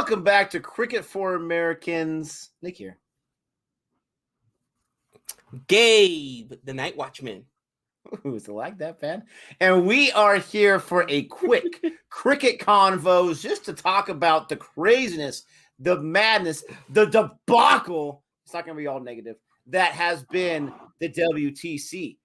welcome back to Cricket for Americans. Nick here. Gabe, the Night Watchman. Who's like that, fan? And we are here for a quick cricket convos just to talk about the craziness, the madness, the debacle. It's not going to be all negative. That has been the WTC.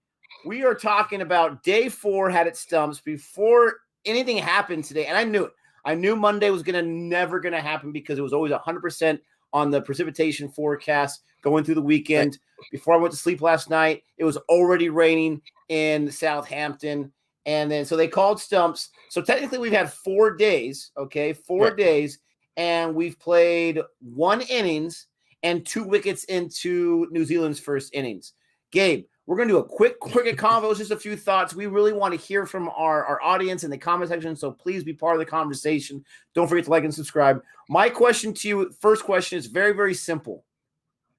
We are talking about day 4 had its stumps before anything happened today. And I knew it. I knew Monday was never going to happen because it was always 100% on the precipitation forecast going through the weekend. Before I went to sleep last night, it was already raining in Southampton. And then, so they called stumps. So technically we've had 4 days, okay? 4 days. And we've played 1 innings and 2 wickets into New Zealand's first innings. Gabe, we're going to do a quick cricket convo, just a few thoughts. We really want to hear from our audience in the comment section, so please be part of the conversation. Don't forget to like and subscribe. My question to you, first question, is very, very simple.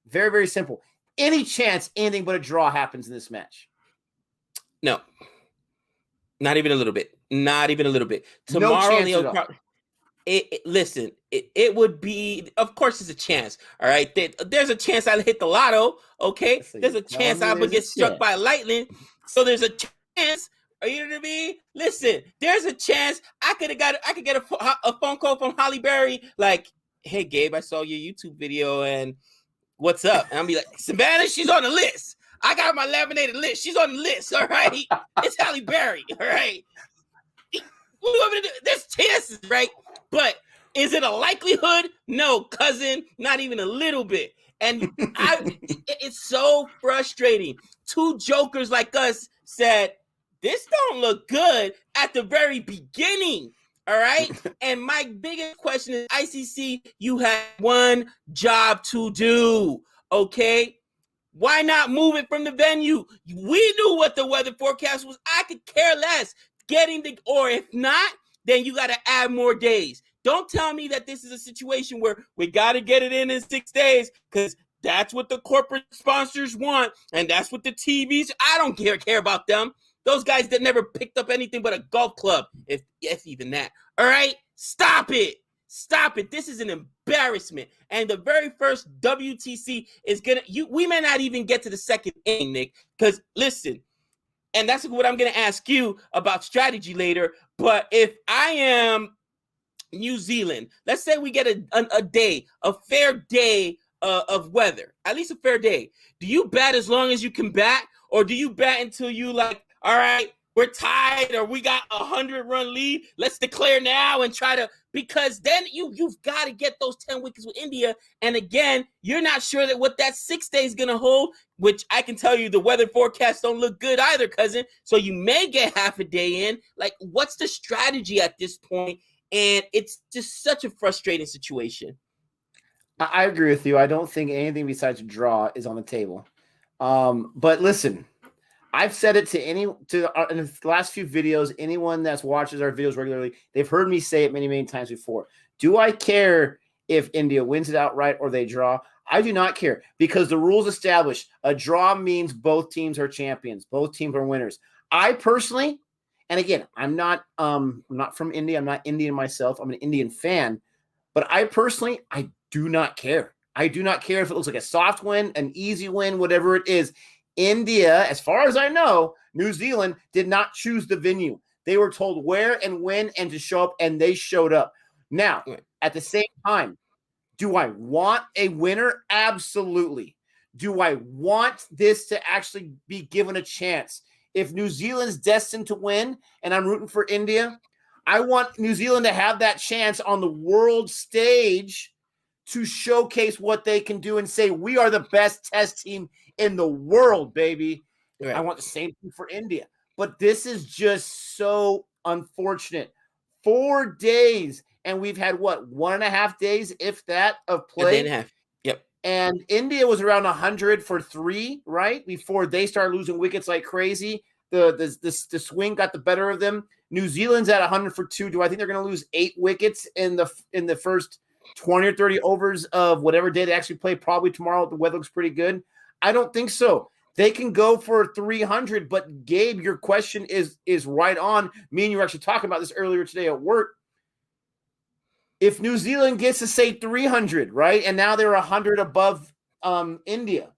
Very, very simple. Any chance anything but a draw happens in this match? No. Not even a little bit. Not even a little bit. Tomorrow, no chance at all. Listen, it would be, of course, there's a chance. All right. There's a chance I'll hit the lotto. Okay. There's a chance I would get struck by lightning. So there's a chance. You know what I mean? Listen, there's a chance I could get a phone call from Holly Berry like, hey, Gabe, I saw your YouTube video and what's up? And I'll be like, Savannah, she's on the list. I got my laminated list. She's on the list. All right. It's Holly Berry. All right. What do you want me to do? There's chances, right? But is it a likelihood? No, cousin, not even a little bit. And it's so frustrating. 2 jokers like us said, this don't look good at the very beginning. All right. And my biggest question is, ICC, you had 1 job to do. Okay. Why not move it from the venue? We knew what the weather forecast was. I could care less. Or if not, then you got to add more days. Don't tell me that this is a situation where we got to get it in 6 days because that's what the corporate sponsors want. And that's what the TVs, I don't care about them. Those guys that never picked up anything but a golf club, if even that. All right, stop it. Stop it. This is an embarrassment. And the very first WTC is we may not even get to the second inning, Nick, because listen, and that's what I'm going to ask you about strategy later. But if I am New Zealand, let's say we get a fair day of weather, at least a fair day. Do you bat as long as you can bat? Or do you bat until you like, all right, we're tied or we got a 100-run lead. Let's declare now and try to, because then you've got to get those 10 wickets with India. And again, you're not sure that what that 6 day is going to hold, which I can tell you the weather forecasts don't look good either, cousin. So you may get half a day in. Like, what's the strategy at this point? And it's just such a frustrating situation. I agree with you. I don't think anything besides a draw is on the table. But listen, I've said it in the last few videos. Anyone that watches our videos regularly, they've heard me say it many, many times before. Do I care if India wins it outright or they draw? I do not care because the rules establish a draw means both teams are champions. Both teams are winners. I personally, and again, I'm not from India. I'm not Indian myself. I'm an Indian fan. But I personally do not care. I do not care if it looks like a soft win, an easy win, whatever it is. India, as far as I know, New Zealand did not choose the venue. They were told where and when and to show up, and they showed up. Now, at the same time, do I want a winner? Absolutely. Do I want this to actually be given a chance? If New Zealand's destined to win and I'm rooting for India, I want New Zealand to have that chance on the world stage to showcase what they can do and say, we are the best test team in the world, baby. Right. I want the same thing for India. But this is just so unfortunate. 4 days, and we've had, 1.5 days, if that, of play? A day and a half. Yep. And India was around 100 for 3, right? Before they started losing wickets like crazy. The swing got the better of them. New Zealand's at 100 for 2. Do I think they're going to lose 8 wickets in the first 20 or 30 overs of whatever day they actually play? Probably tomorrow. The weather looks pretty good. I don't think so. They can go for 300, but Gabe, your question is right on. Me and you were actually talking about this earlier today at work. if New Zealand gets to say 300, right, and now they're 100 above India,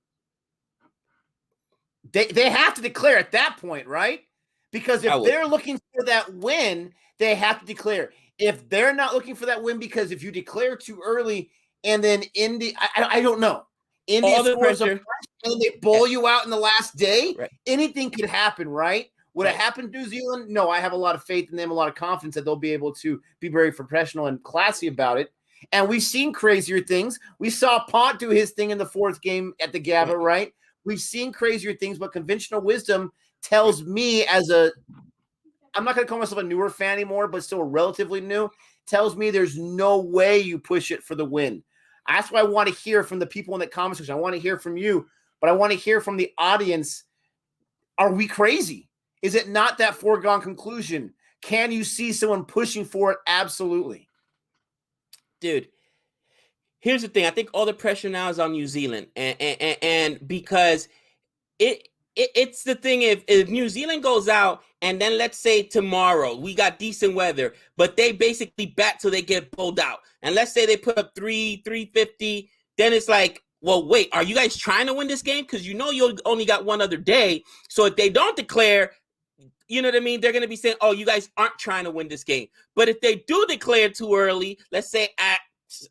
they have to declare at that point, right? Because if they're looking for that win, they have to declare. If they're not looking for that win, because if you declare too early and then India, I don't know. India scores a and they bowl you out in the last day. Right. Anything could happen, right? Would it happen to New Zealand? No, I have a lot of faith in them, a lot of confidence that they'll be able to be very professional and classy about it. And we've seen crazier things. We saw Pont do his thing in the fourth game at the Gabba, right? We've seen crazier things, but conventional wisdom tells me I'm not going to call myself a newer fan anymore, but still relatively new, tells me there's no way you push it for the win. That's why I want to hear from the people in the comment section. I want to hear from you, but I want to hear from the audience. Are we crazy? Is it not that foregone conclusion? Can you see someone pushing for it? Absolutely. Dude, here's the thing. I think all the pressure now is on New Zealand. And because it's the thing, if New Zealand goes out and then let's say tomorrow we got decent weather, but they basically bat till they get pulled out. And let's say they put up 350, then it's like, well, wait, are you guys trying to win this game? Because you only got one other day. So if they don't declare, you know what I mean? They're going to be saying, oh, you guys aren't trying to win this game. But if they do declare too early, let's say at,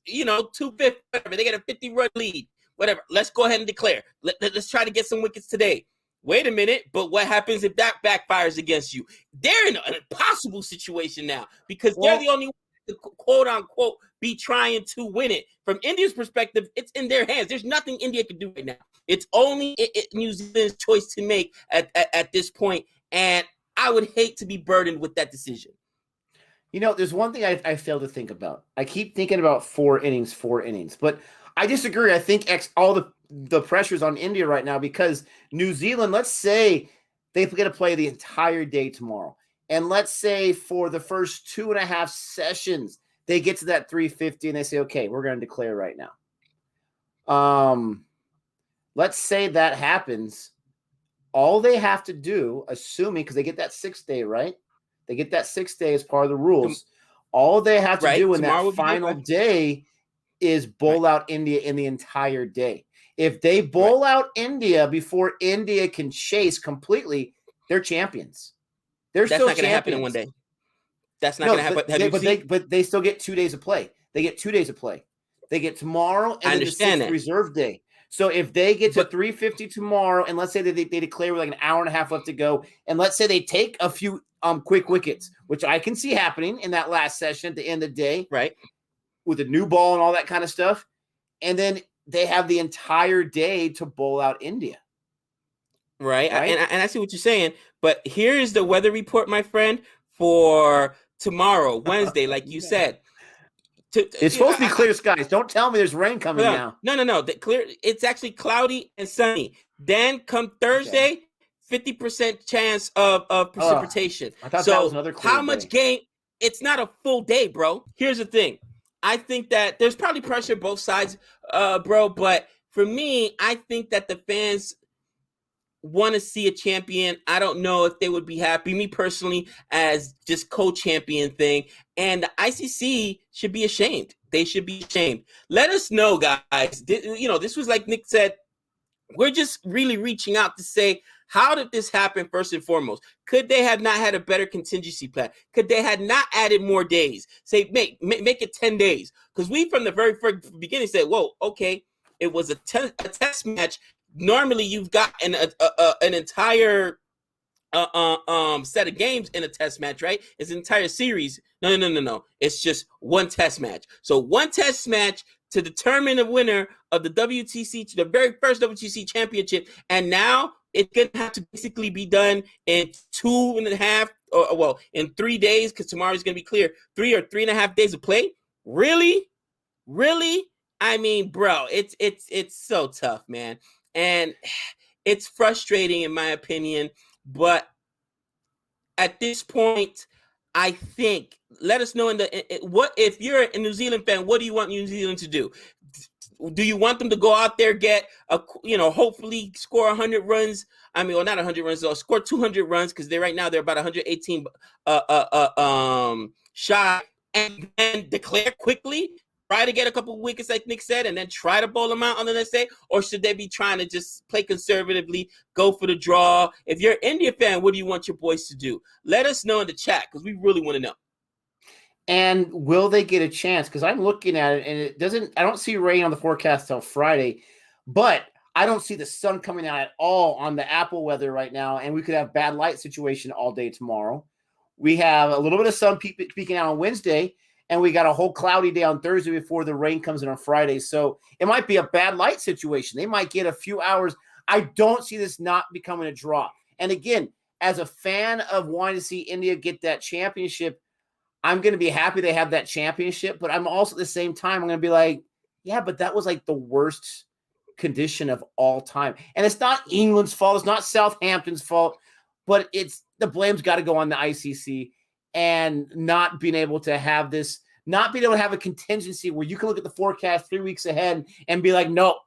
250, whatever, they get a 50-run lead, whatever. Let's go ahead and declare. Let's try to get some wickets today. Wait a minute, but what happens if that backfires against you? They're in an impossible situation now because they're the only one to quote-unquote be trying to win it. From India's perspective, it's in their hands. There's nothing India can do right now. It's only New Zealand's choice to make at this point, and I would hate to be burdened with that decision. There's one thing I fail to think about. I keep thinking about four innings, but I disagree. I think all the pressure's on India right now because New Zealand, let's say they get to play the entire day tomorrow. And let's say for the first 2.5 sessions, they get to that 350 and they say, okay, we're going to declare right now. Let's say that happens. All they have to do, assuming, because they get that 6th day, right? They get that 6th day as part of the rules. All they have to do in that final day is bowl out India in the entire day. If they bowl out India before India can chase completely, they're champions. That's not going to happen in one day. That's not going to happen. But they still get 2 days of play. They get 2 days of play. They get tomorrow and then the 6th reserve day. So if they get to 350 tomorrow, and let's say that they declare with like an hour and a half left to go, and let's say they take a few quick wickets, which I can see happening in that last session at the end of the day, right, with the new ball and all that kind of stuff, and then they have the entire day to bowl out India. Right? And I see what you're saying, but here's the weather report, my friend, for tomorrow, Wednesday, like you said. It's supposed to be clear skies. Don't tell me there's rain coming now. No. It's actually cloudy and sunny. Then come Thursday, 50% chance of precipitation. I thought that was another clear how much game? It's not a full day, bro. Here's the thing. I think that there's probably pressure both sides, bro. But for me, I think that the fans want to see a champion. I don't know if they would be happy. Me personally, as just co-champion thing, and the ICC should be ashamed. They should be ashamed. Let us know, guys. This was like Nick said. We're just really reaching out to say, how did this happen? First and foremost, could they have not had a better contingency plan? Could they have not added more days? Say make it 10 days, because we from the very first beginning said, whoa, okay, it was a test match. Normally, you've got an entire set of games in a test match, right? It's an entire series. No. It's just one test match. So one test match to determine the winner of the WTC, the very first WTC championship. And now it's going to have to basically be done in 2.5, in 3 days, because tomorrow is going to be clear. 3 or 3.5 days of play. Really? I mean, bro, it's so tough, man. And it's frustrating, in my opinion. But at this point, I think, let us know what if you're a New Zealand fan, what do you want New Zealand to do? Do you want them to go out there, get hopefully score 100 runs? I mean, well, not 100 runs, they'll score 200 runs, because they're about 118 shy and then declare quickly, try to get a couple of wickets like Nick said, and then try to bowl them out on the next day? Or should they be trying to just play conservatively, go for the draw? If you're an India fan, what do you want your boys to do? Let us know in the chat, because we really want to know. And will they get a chance? Because I'm looking at it, and I don't see rain on the forecast till Friday, but I don't see the sun coming out at all on the Apple weather right now, and we could have bad light situation all day tomorrow. We have a little bit of sun peeking out on Wednesday, and we got a whole cloudy day on Thursday before the rain comes in on Friday. So it might be a bad light situation. They might get a few hours. I don't see this not becoming a draw. And again, as a fan of wanting to see India get that championship, I'm going to be happy they have that championship, but I'm also at the same time, I'm going to be like, yeah, but that was like the worst condition of all time. And it's not England's fault. It's not Southampton's fault, but it's the blame's got to go on the ICC and not being able to have this, not being able to have a contingency where you can look at the forecast 3 weeks ahead and be like, no,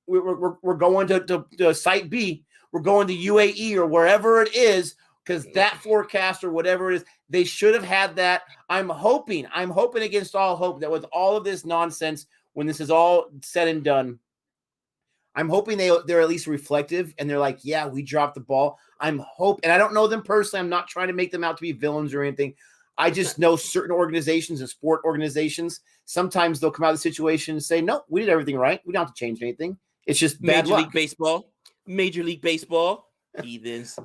we're going to site B. We're going to UAE or wherever it is, because that forecast or whatever it is, they should have had that. I'm hoping against all hope that with all of this nonsense, when this is all said and done, I'm hoping they're at least reflective and they're like, yeah, we dropped the ball. And I don't know them personally. I'm not trying to make them out to be villains or anything. I just know certain organizations and sport organizations, sometimes they'll come out of the situation and say, no, we did everything right. We don't have to change anything. It's just bad luck. Major League Baseball, heathens.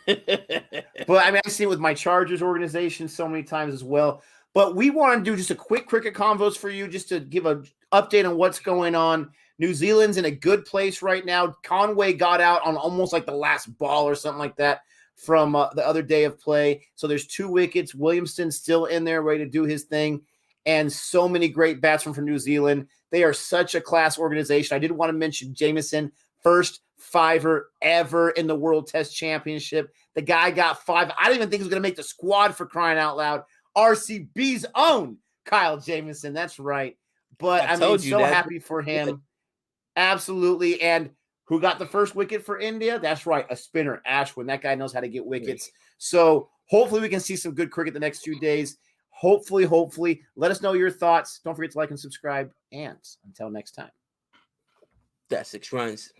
But I mean, I've seen it with my Chargers organization so many times as well. But we want to do just a quick cricket convos for you, just to give an update on what's going on. New Zealand's in a good place right now. Conway got out on almost like the last ball or something like that from the other day of play. So there's 2 wickets. Williamson's still in there, ready to do his thing. And so many great batsmen from New Zealand. They are such a class organization. I did want to mention Jamieson, first fiver ever in the World Test Championship. The guy got 5. I didn't even think he was going to make the squad, for crying out loud. RCB's own Kyle Jamieson. That's right. But I'm so happy for him. Absolutely. And who got the first wicket for India? That's right, a spinner, Ashwin. That guy knows how to get wickets. So hopefully we can see some good cricket the next few days. Hopefully. Let us know your thoughts. Don't forget to like and subscribe. And until next time. That's 6 runs.